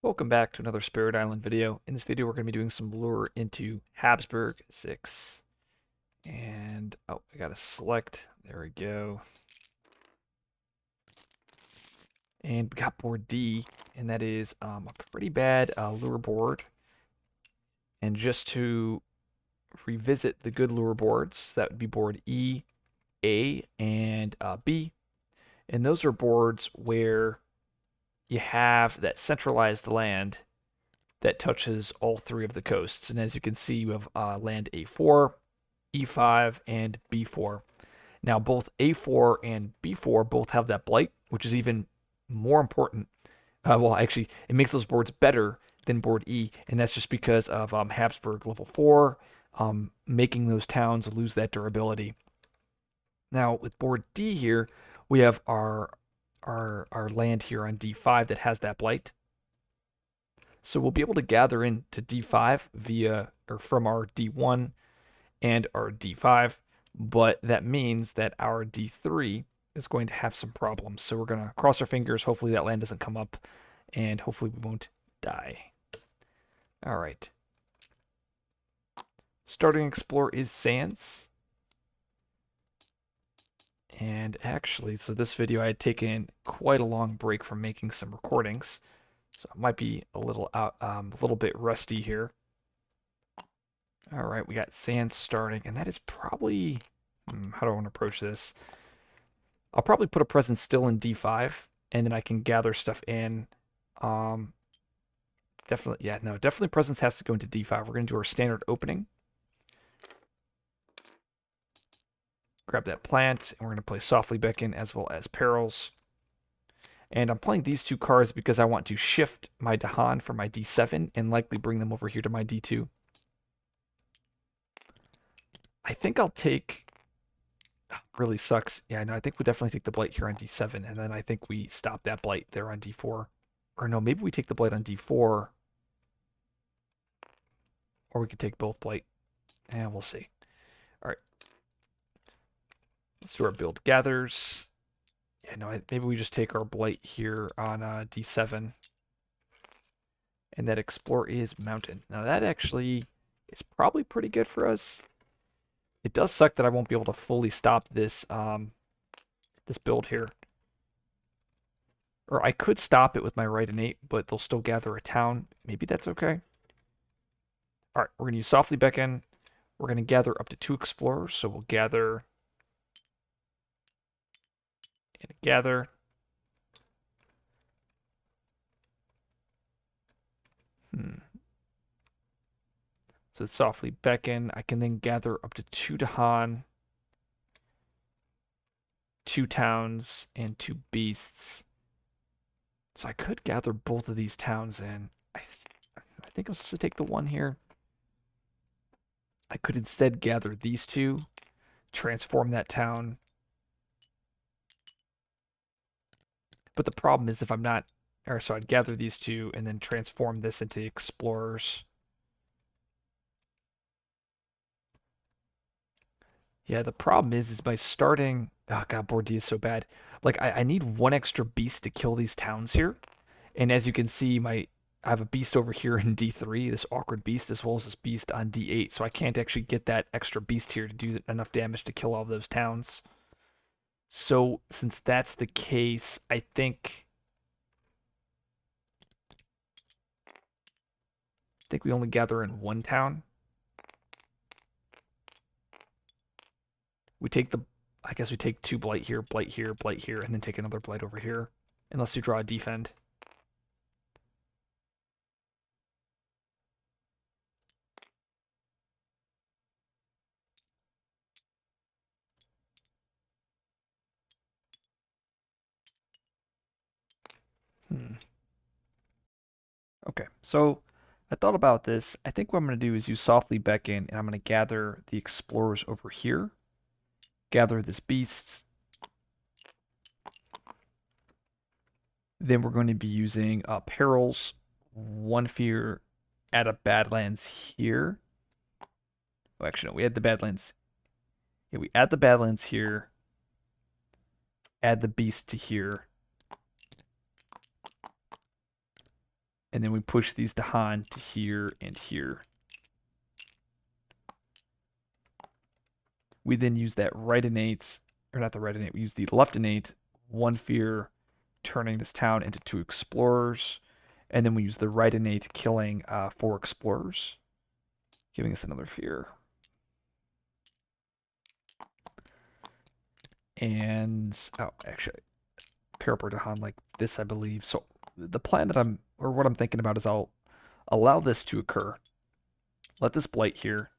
Welcome back to another Spirit Island video. In this video, we're going to be doing some lure into Habsburg 6. And, oh, I got to select. There we go. And we got board D, and that is a pretty bad lure board. And just to revisit the good lure boards, so that would be board E, A, and B. And those are boards where you have that centralized land that touches all three of the coasts. And as you can see, you have land A4, E5, and B4. Now, both A4 and B4 both have that blight, which is even more important. Well, actually, it makes those boards better than board E, and that's just because of Habsburg level 4 making those towns lose that durability. Now, with board D here, we have our land here on D5 that has that blight. So we'll be able to gather into D5 via or from our D1 and our D5, but that means that our D3 is going to have some problems. So we're going to cross our fingers. Hopefully that land doesn't come up, and hopefully we won't die. All right. Starting explore is Sands. And actually, so this video I had taken quite a long break from making some recordings, so it might be a little bit rusty here. All right, we got Sands starting, and that is probably how do I want to approach this? I'll probably put a presence still in D5, and then I can gather stuff in. Um, definitely, yeah, no, definitely presence has to go into D5. We're going to do our standard opening. Grab that plant, and we're going to play Softly Beckon as well as Perils. And I'm playing these two cards because I want to shift my Dahan for my D7 and likely bring them over here to my D2. I think I'll take... really sucks. Yeah, no, I think we definitely take the blight here on D7, and then I think we stop that blight there on D4. Or no, maybe we take the blight on D4. Or we could take both blight. And we'll see. All right. Let's do our build gathers. Yeah, no, maybe we just take our blight here on D7. And that explore is mountain. Now that actually is probably pretty good for us. It does suck that I won't be able to fully stop this this build here. Or I could stop it with my right innate, but they'll still gather a town. Maybe that's okay. All right, we're going to use Softly Beckon. We're going to gather up to 2 explorers, so we'll gather and gather. So Softly Beckon. I can then gather up to 2 Dahan, 2 towns, and 2 beasts. So I could gather both of these towns in. I think I'm supposed to take the one here. I could instead gather these 2, transform that town. But the problem is if I'm not, or so I'd gather these 2 and then transform this into explorers. Yeah, the problem is by starting. Oh god, board D is so bad. Like I need 1 extra beast to kill these towns here, and as you can see, I have a beast over here in D3, this awkward beast, as well as this beast on D8, so I can't actually get that extra beast here to do enough damage to kill all of those towns. So since that's the case, I think we only gather in 1 town. We take the, I guess we take 2 blight here, blight here, blight here, and then take another blight over here, unless you draw a defend. Hmm. Okay, so I thought about this. I think what I'm going to do is use Softly Beckon, and I'm going to gather the explorers over here. Gather this beast. Then we're going to be using Perils, 1 fear, add a Badlands here. Oh, actually, no, we add the Badlands. Yeah, we add the Badlands here. Add the beast to here. And then we push these Dahan to here and here. We then use that right innate, or not the right innate, we use the left innate, one fear, turning this town into 2 explorers. And then we use the right innate, killing 4 explorers, giving us another fear. And, oh, actually, pair up our Dahan like this, I believe. So the plan that what I'm thinking about is I'll allow this to occur. Let this blight here.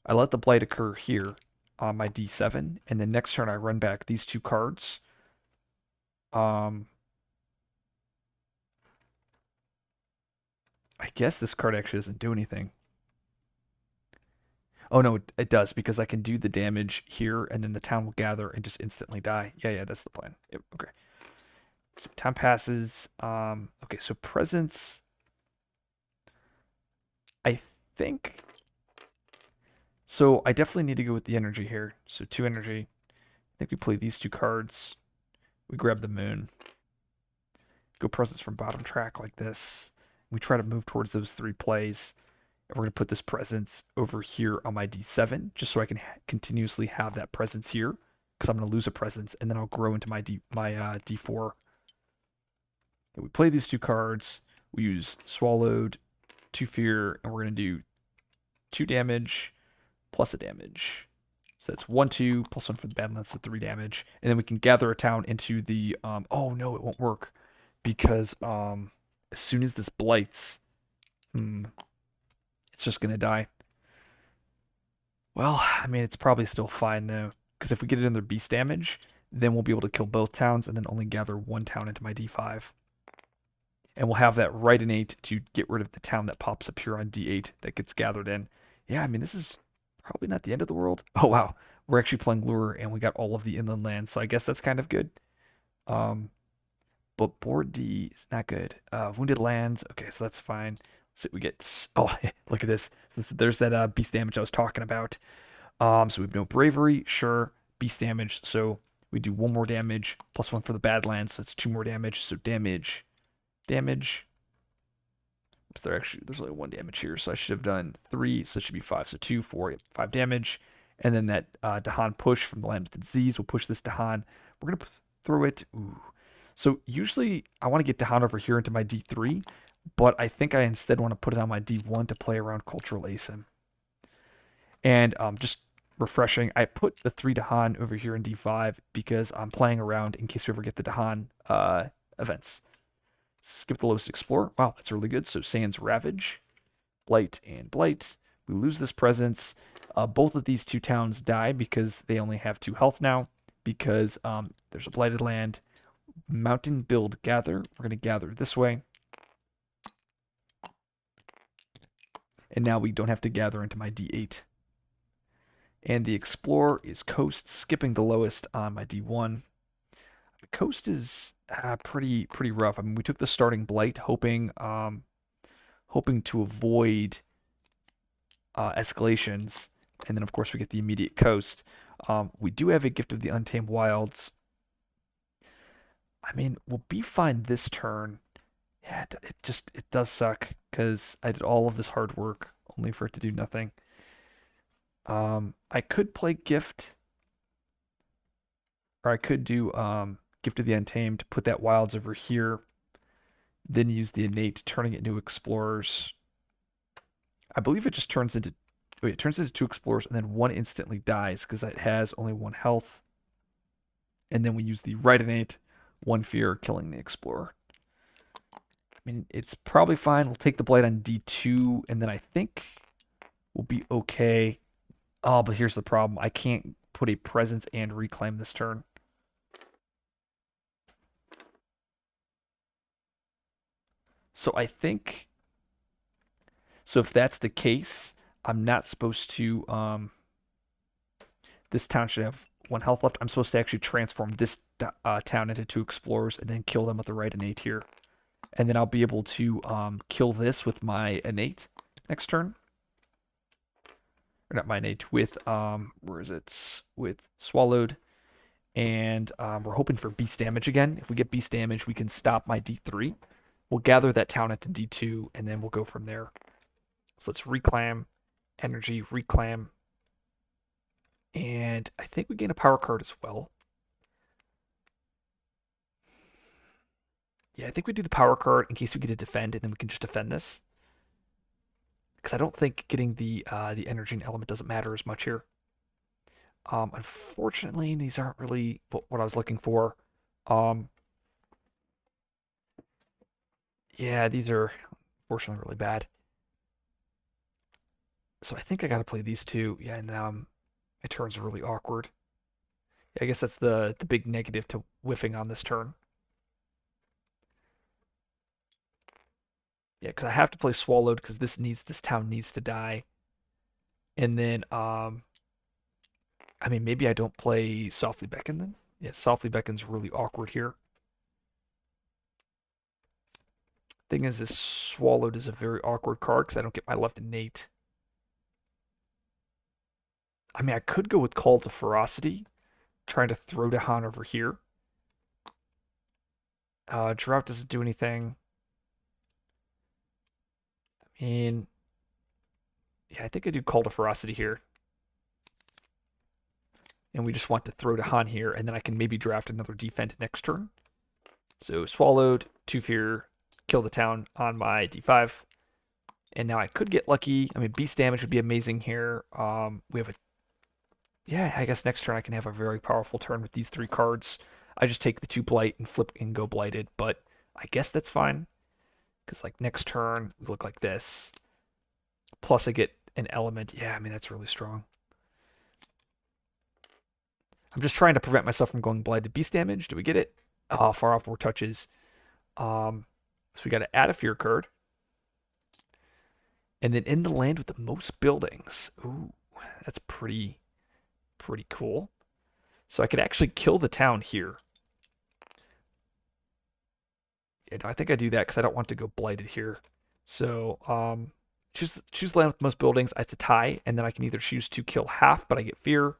I let the blight occur here on my D7, and then next turn I run back these 2 cards. I guess this card actually doesn't do anything. Oh no, it does, because I can do the damage here, and then the town will gather and just instantly die. Yeah, that's the plan. Yep, okay. So time passes. Okay, so presence. I think. So I definitely need to go with the energy here. So 2 energy. I think we play these 2 cards. We grab the moon. Go presence from bottom track like this. We try to move towards those 3 plays. And we're going to put this presence over here on my D7, just so I can continuously have that presence here, because I'm going to lose a presence, and then I'll grow into my D4. And we play these 2 cards. We use Swallowed, 2 Fear, and we're going to do 2 damage plus a damage. So that's 1, 2, plus 1 for the Badlands, so 3 damage. And then we can gather a town into the... oh, no, it won't work. Because as soon as this blights... it's just going to die. Well, I mean, it's probably still fine, though. Because if we get it in their beast damage, then we'll be able to kill both towns and then only gather 1 town into my D5. And we'll have that right innate to get rid of the town that pops up here on D8 that gets gathered in. Yeah, I mean, this is probably not the end of the world. Oh, wow. We're actually playing Lure, and we got all of the inland lands, so I guess that's kind of good. But board D is not good. Wounded lands. Okay, so that's fine. So we get... Oh, look at this. There's that beast damage I was talking about. So we have no bravery. Sure. Beast damage. So we do 1 more damage, plus 1 for the Badlands. So it's 2 more damage. So damage. Damage. Oops, there's only 1 damage here. So I should have done 3. So it should be 5. So 2, 4, 5 damage. And then that Dahan push from the land with the disease will push this Dahan. We're going to throw it... Ooh. So usually I want to get Dahan over here into my D3, but I think I instead want to put it on my D1 to play around Cultural ASIM. And just refreshing, I put the 3 Dahan over here in D5 because I'm playing around in case we ever get the Dahan events. Skip the lowest Explorer. Wow, that's really good. So Sands Ravage, Blight, and Blight. We lose this presence. Both of these 2 towns die because they only have 2 health now, because there's a blighted land. Mountain build gather. We're going to gather this way. And now we don't have to gather into my D8. And the Explorer is Coast, skipping the lowest on my D1. The Coast is pretty rough. I mean, we took the starting Blight, hoping to avoid escalations. And then, of course, we get the immediate Coast. We do have a Gift of the Untamed Wilds. I mean, we'll be fine this turn. Yeah, it does suck because I did all of this hard work only for it to do nothing. I could play Gift, or I could do Gift of the Untamed, put that Wilds over here, then use the innate, turning it into Explorers. I believe it just turns into... Wait, it turns into 2 Explorers, and then 1 instantly dies because it has only 1 health. And then we use the right innate, 1 fear, killing the Explorer. I mean, it's probably fine. We'll take the Blight on D2, and then I think we'll be okay. Oh, but here's the problem. I can't put a presence and reclaim this turn. So I think... So if that's the case, I'm not supposed to... This town should have 1 health left. I'm supposed to actually transform this town into 2 explorers and then kill them with the right innate here. And then I'll be able to kill this with my innate next turn. Or not my innate, with, where is it? With Swallowed. And we're hoping for beast damage again. If we get beast damage, we can stop my D3. We'll gather that town into D2, and then we'll go from there. So let's reclaim, energy, reclaim, and I think we gain a power card as well. Yeah, I think we do the power card in case we get to defend, and then we can just defend this. Because I don't think getting the energy and element doesn't matter as much here. Unfortunately, these aren't really what I was looking for. Um, yeah, these are unfortunately really bad. So I think I got to play these two. Yeah, and now my turn's really awkward. Yeah, I guess that's the big negative to whiffing on this turn. Yeah, because I have to play Swallowed because this town needs to die. And then I mean maybe I don't play Softly Beckon then. Yeah, Softly Beckon's really awkward here. Thing is, this Swallowed is a very awkward card because I don't get my left innate. I mean, I could go with Call to Ferocity, trying to throw Dahan over here. Drought doesn't do anything. I mean, yeah, I think I do Call to Ferocity here. And we just want to throw Dahan here, and then I can maybe draft another defend next turn. So Swallowed, 2 Fear, kill the town on my D5. And now I could get lucky. I mean, beast damage would be amazing here. We have a... Yeah, I guess next turn I can have a very powerful turn with these 3 cards. I just take the 2 Blight and flip and go Blighted, but I guess that's fine. Because, like, next turn, we look like this. Plus I get an element. Yeah, I mean, that's really strong. I'm just trying to prevent myself from going Blighted beast damage. Do we get it? Oh, far off, more touches. So we got to add a fear card. And then in the land with the most buildings. Ooh, that's pretty cool. So I could actually kill the town here. Yeah, no, I think I do that because I don't want to go Blighted here. So choose land with most buildings. It's a tie, and then I can either choose to kill half, but I get fear,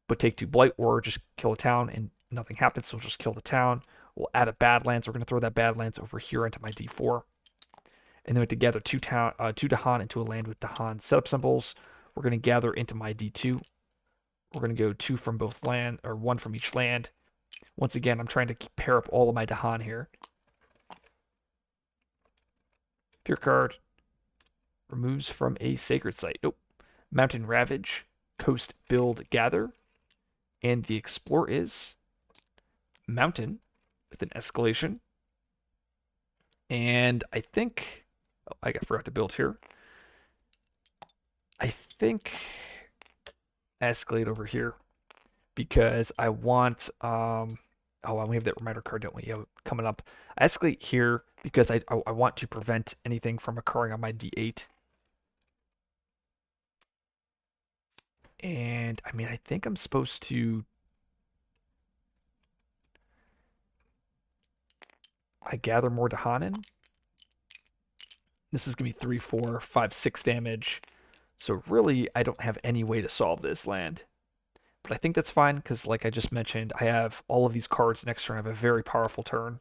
but take 2 Blight, or just kill a town and nothing happens. So we'll just kill the town. We'll add a Badlands. We're going to throw that Badlands over here into my D4. And then we have to gather 2 Dahan into a land with Dahan setup symbols. We're going to gather into my D2. We're going to go 2 from both land, or 1 from each land. Once again, I'm trying to pair up all of my Dahan here. Fear card. Removes from a sacred site. Nope. Mountain Ravage. Coast Build Gather. And the Explore is Mountain with an escalation. And I think... Oh, I forgot to build here. I think escalate over here because I want oh, and we have that reminder card, don't we? Yeah, coming up. I escalate here because I want to prevent anything from occurring on my D8. And I mean, I think I'm supposed to... I gather more Dahanin. This is gonna be 3, 4, 5, 6 damage. So really, I don't have any way to solve this land. But I think that's fine, because like I just mentioned, I have all of these cards next turn. I have a very powerful turn.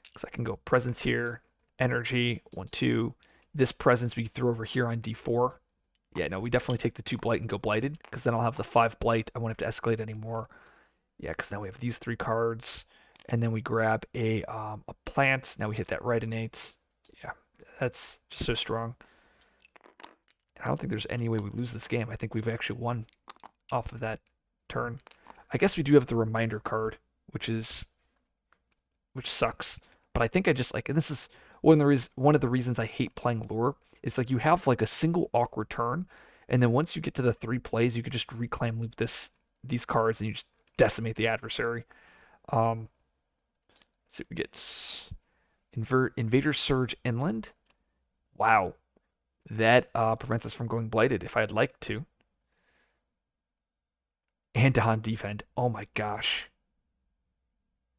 Because I can go Presence here, Energy, 1, 2. This Presence we throw over here on D4. Yeah, no, we definitely take the 2 Blight and go Blighted, because then I'll have the 5 Blight. I won't have to escalate anymore. Yeah, because now we have these 3 cards. And then we grab a plant. Now we hit that right innate. Yeah, that's just so strong. I don't think there's any way we lose this game. I think we've actually won off of that turn. I guess we do have the reminder card, which sucks. But I think I just like, and this is one of the reasons I hate playing Lure. Is like you have like a single awkward turn, and then once you get to the 3 plays, you could just reclaim loop these cards and you just decimate the adversary. So we get Invader Surge Inland. Wow. That prevents us from going Blighted if I'd like to. And Dahan Defend. Oh my gosh.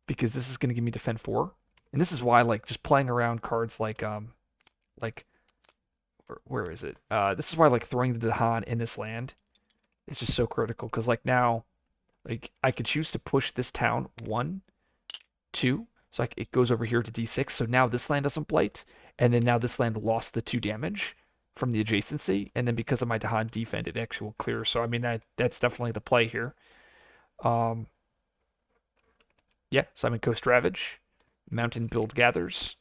Because this is going to give me Defend 4. And this is why, like, just playing around cards like where is it? This is why, like, throwing the Dahan in this land is just so critical. Because, like, now, like, I could choose to push this town 1, 2, So it goes over here to D6. So now this land doesn't blight, and then now this land lost the 2 damage from the adjacency, and then because of my Dahan defend, it actually will clear. So I mean that's definitely the play here. Um, yeah. So I'm in Coast Ravage, Mountain Build Gathers.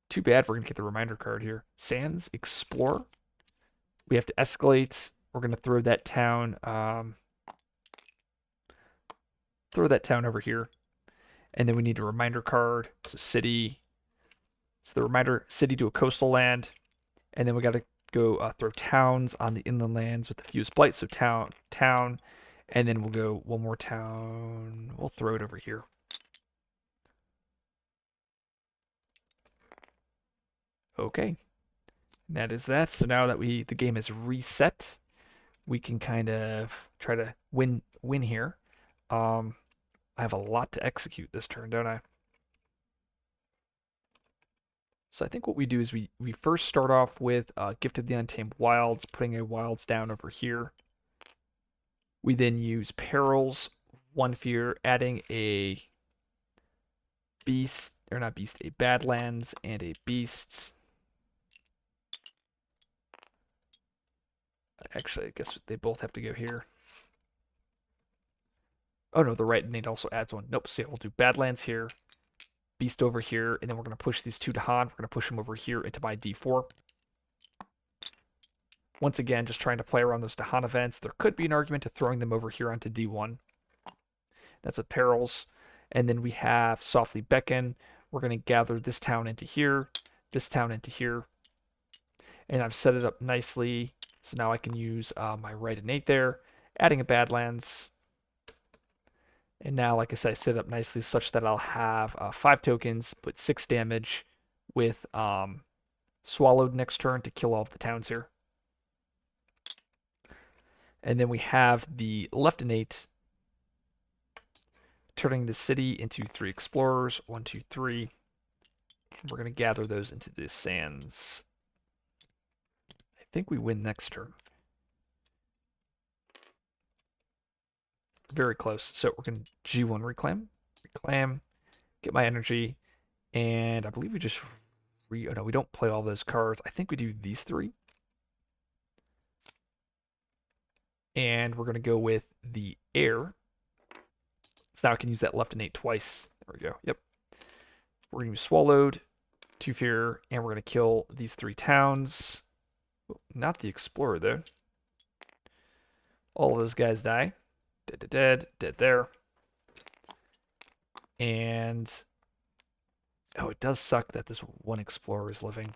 Too bad we're gonna get the reminder card here. Sands Explore. We have to escalate. We're gonna throw that town. Throw that town over here, and then we need a reminder card. So city. So the reminder city to a coastal land, and then we got to go throw towns on the inland lands with the fewest blight. So town, and then we'll go one more town. We'll throw it over here. Okay, that is that. So now that the game is reset, we can kind of try to win here. Um, I have a lot to execute this turn, don't I? So I think what we do is we first start off with Gift of the Untamed Wilds, putting a wilds down over here. We then use Perils, one fear, adding a beast, or not beast, a Badlands and a beast. Actually, I guess they both have to go here. Oh no, the right innate also adds one. Nope, so yeah, we'll do Badlands here, beast over here, and then we're going to push these 2 to Han. We're going to push them over here into my D4. Once again, just trying to play around those Dahan events. There could be an argument to throwing them over here onto D1. That's with Perils. And then we have Softly Beckon. We're going to gather this town into here, this town into here. And I've set it up nicely. So now I can use my right innate there, adding a Badlands. And now, like I said, I set it up nicely such that I'll have 5 tokens, put 6 damage with Swallowed next turn to kill all of the towns here. And then we have the left innate turning the city into 3 explorers. 1, 2, 3. We're going to gather those into the sands. I think we win next turn. Very close. So we're going to G1 reclaim, get my energy, and I believe we just oh no, we don't play all those cards. I think we do these 3. And we're going to go with the air. So now I can use that left innate twice. There we go. Yep. We're going to use Swallowed, 2 fear, and we're going to kill these 3 towns. Not the Explorer, though. All of those guys die. Dead, dead, dead, dead there. And oh, it does suck that this one Explorer is living.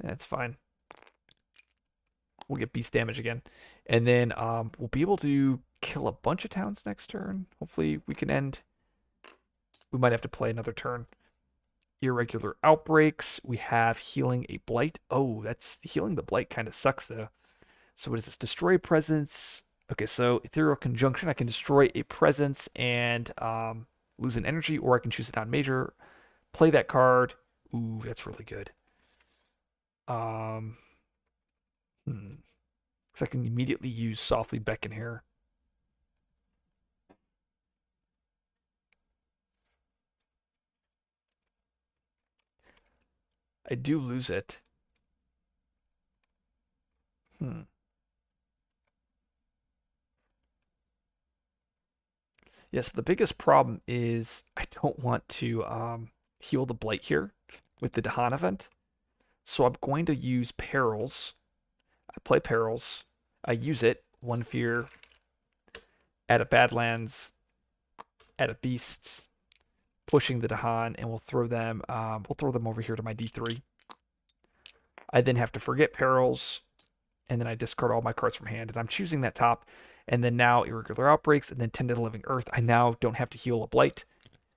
That's fine. We'll get beast damage again. And then we'll be able to kill a bunch of towns next turn. Hopefully we can end. We might have to play another turn. Irregular outbreaks. We have healing a blight. Oh, that's healing the blight kind of sucks though. So what is this? Destroy presence. Okay, so ethereal conjunction. I can destroy a presence and lose an energy, or I can choose a non-major. Play that card. Ooh, that's really good. Um, Because I can immediately use Softly Beckon here. I do lose it. Yes, the biggest problem is I don't want to heal the blight here with the Dahan event. So I'm going to use Perils. I play Perils. I use it. 1 fear. Add a Badlands. Add a Beast. Pushing the Dahan, and we'll throw them over here to my D3. I then have to forget Perils, and then I discard all my cards from hand, and I'm choosing that top. And then now Irregular Outbreaks, and then Tended Living Earth. I now don't have to heal a Blight,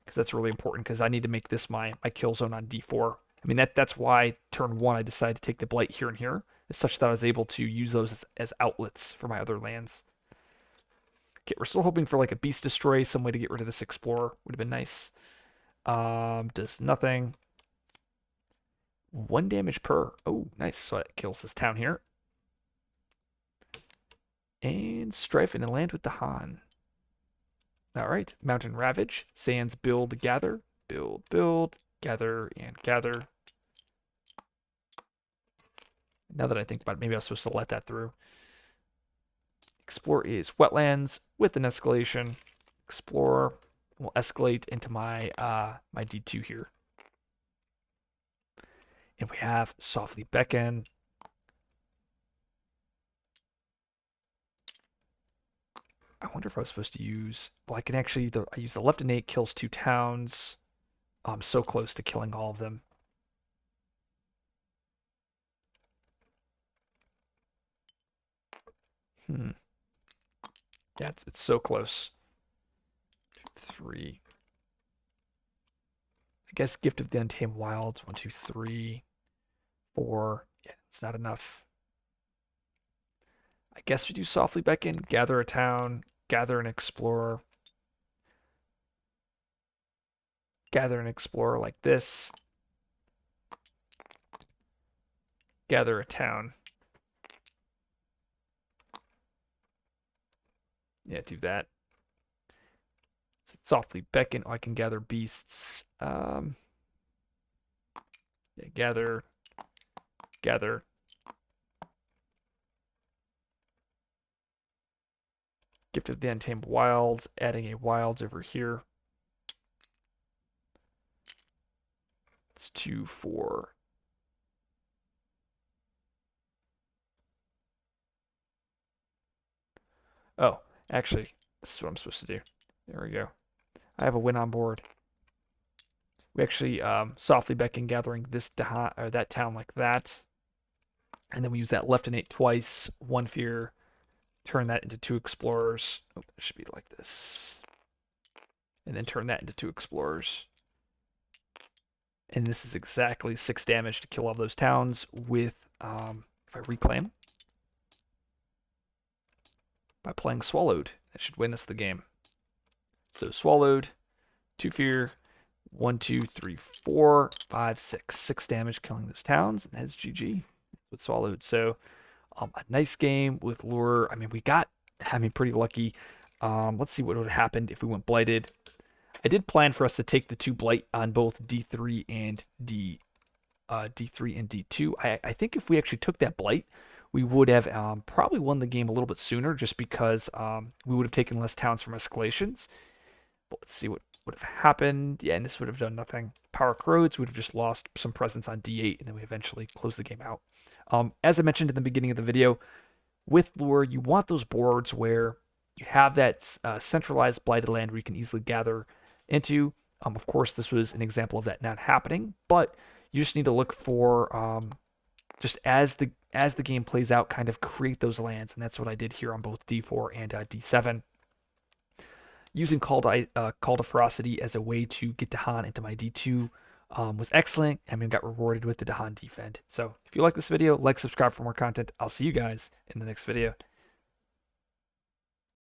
because that's really important, because I need to make this my kill zone on D4. I mean, that's why turn 1 I decided to take the Blight here and here, is such that I was able to use those as outlets for my other lands. Okay, we're still hoping for like a Beast Destroy, some way to get rid of this Explorer. Would have been nice. Does nothing. 1 damage per. Oh, nice. So it kills this town here. And strife in the land with the Han. All right, Mountain Ravage, Sands build, gather, build, gather, and gather. Now that I think about it, maybe I was supposed to let that through. Explore is wetlands with an escalation. Explore will escalate into my my D2 here. And we have Softly Beckon. I wonder if I was supposed to use... Well, I can actually... I use the left innate, kills 2 towns. I'm so close to killing all of them. Hmm. Yeah, it's so close. 3. I guess Gift of the Untamed Wilds. 1, 2, 3, 4. Yeah, it's not enough. I guess we do Softly Beckon, gather a town, gather an explorer. Gather an explorer like this. Gather a town. Yeah, do that. Softly Beckon. Oh, I can gather beasts. Yeah, gather. Gift of the Untamed Wilds. Adding a wilds over here. It's 2, 4. Oh, actually, this is what I'm supposed to do. There we go. I have a win on board. We actually Softly Beckon, gathering this or that town like that. And then we use that left innate twice. 1 fear. Turn that into 2 explorers. Oh, it should be like this. And then turn that into 2 explorers. And this is exactly 6 damage to kill all those towns with, if I reclaim, by playing Swallowed. That should win us the game. So Swallowed, 2 fear, 1, 2, 3, 4, 5, 6. 6 damage killing those towns, and that's GG with Swallowed. So a nice game with Lure. I mean, we got, pretty lucky. Let's see what would have happened if we went Blighted. I did plan for us to take the 2 Blight on both D3 and D3 and D2. I think if we actually took that Blight, we would have probably won the game a little bit sooner, just because we would have taken less towns from escalations. But let's see what would have happened. Yeah, and this would have done nothing. Power Corrodes, we would have just lost some presence on D8, and then we eventually close the game out. As I mentioned in the beginning of the video, with Lure, you want those boards where you have that centralized blighted land where you can easily gather into. Of course, this was an example of that not happening, but you just need to look for just as the game plays out, kind of create those lands, and that's what I did here on both D4 and D7. Using Call to Ferocity as a way to get Dahan into my D2 was excellent. I mean, got rewarded with the Dahan defend. So if you like this video, like, subscribe for more content. I'll see you guys in the next video.